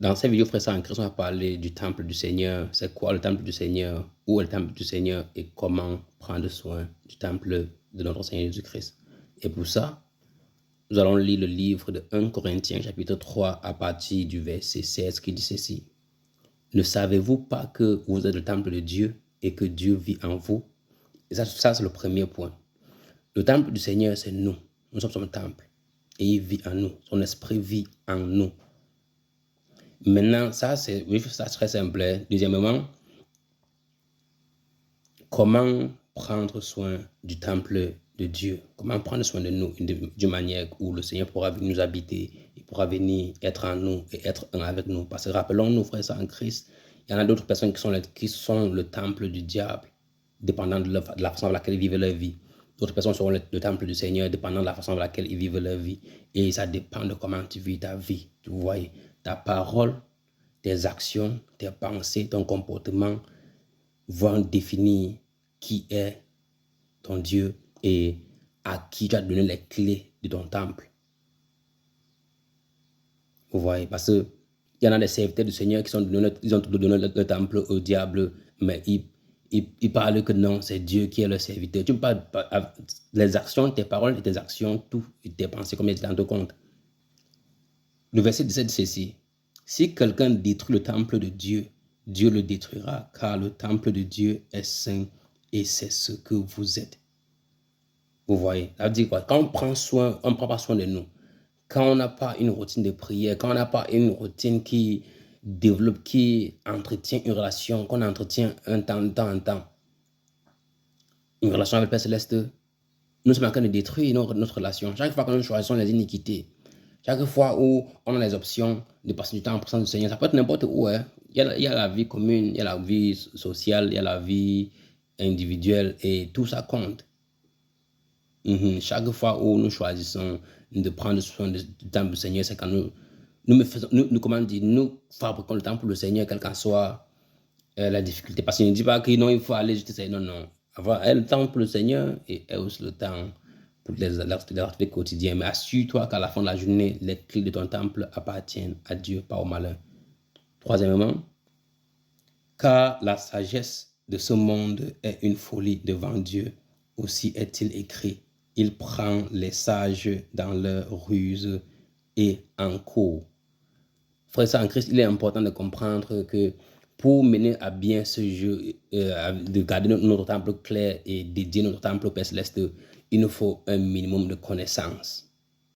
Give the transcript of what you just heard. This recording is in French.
Dans cette vidéo, frère en Christ, on va parler du temple du Seigneur. C'est quoi le temple du Seigneur? Où est le temple du Seigneur? Et comment prendre soin du temple de notre Seigneur Jésus-Christ. Et pour ça, nous allons lire le livre de 1 Corinthiens, chapitre 3, à partir du verset 16, qui dit ceci. Ne savez-vous pas que vous êtes le temple de Dieu et que Dieu vit en vous? Et ça c'est le premier point. Le temple du Seigneur, c'est nous. Nous sommes son temple. Et il vit en nous. Son esprit vit en nous. Maintenant, ça c'est très simple. Deuxièmement, comment prendre soin du temple de Dieu? Comment prendre soin de nous d'une manière où le Seigneur pourra venir nous habiter, il pourra venir être en nous et être un avec nous. Parce que rappelons-nous, frères en Christ, il y en a d'autres personnes qui sont le temple du diable, dépendant de la façon dans laquelle ils vivent leur vie. D'autres personnes seront le temple du Seigneur, dépendant de la façon dans laquelle ils vivent leur vie. Et ça dépend de comment tu vis ta vie. Vous voyez, ta parole, tes actions, tes pensées, ton comportement vont définir qui est ton Dieu et à qui tu as donné les clés de ton temple. Vous voyez, parce qu'il y en a des serviteurs du Seigneur qui ont donné le temple au diable, mais ils parlent que non, c'est Dieu qui est le serviteur. Tu parles les actions, tes paroles et tes actions, tout, tes pensées, comme tu t'en rends compte. Le verset 17 dit ceci. Si quelqu'un détruit le temple de Dieu, Dieu le détruira, car le temple de Dieu est saint et c'est ce que vous êtes. Vous voyez, ça veut dire quoi? Quand on prend pas soin de nous, quand on n'a pas une routine de prière, quand on n'a pas une routine qui développe, qui entretient une relation, qu'on entretient un temps, une relation avec le Père Céleste, nous sommes en train de détruire notre relation. Chaque fois que nous choisissons les iniquités, chaque fois où on a les options de passer du temps en présence du Seigneur, ça peut être n'importe où. Hein. Il y a la vie commune, il y a la vie sociale, il y a la vie individuelle et tout ça compte. Chaque fois où nous choisissons de prendre soin du temple du Seigneur, c'est quand nous fabriquons le temple du Seigneur, quelle qu'en soit la difficulté. Parce qu'il ne dit pas que non, il faut aller juste essayer. Non. Avoir le temps pour le Seigneur et aussi le temps pour les activités quotidiennes. Mais assure-toi qu'à la fin de la journée, les clés de ton temple appartiennent à Dieu, pas au malin. Troisièmement, car la sagesse de ce monde est une folie devant Dieu. Aussi est-il écrit, il prend les sages dans leur ruse et en cours. Frère en Christ, il est important de comprendre que pour mener à bien ce jeu, de garder notre temple clair et dédier notre temple au Père Céleste, il nous faut un minimum de connaissances.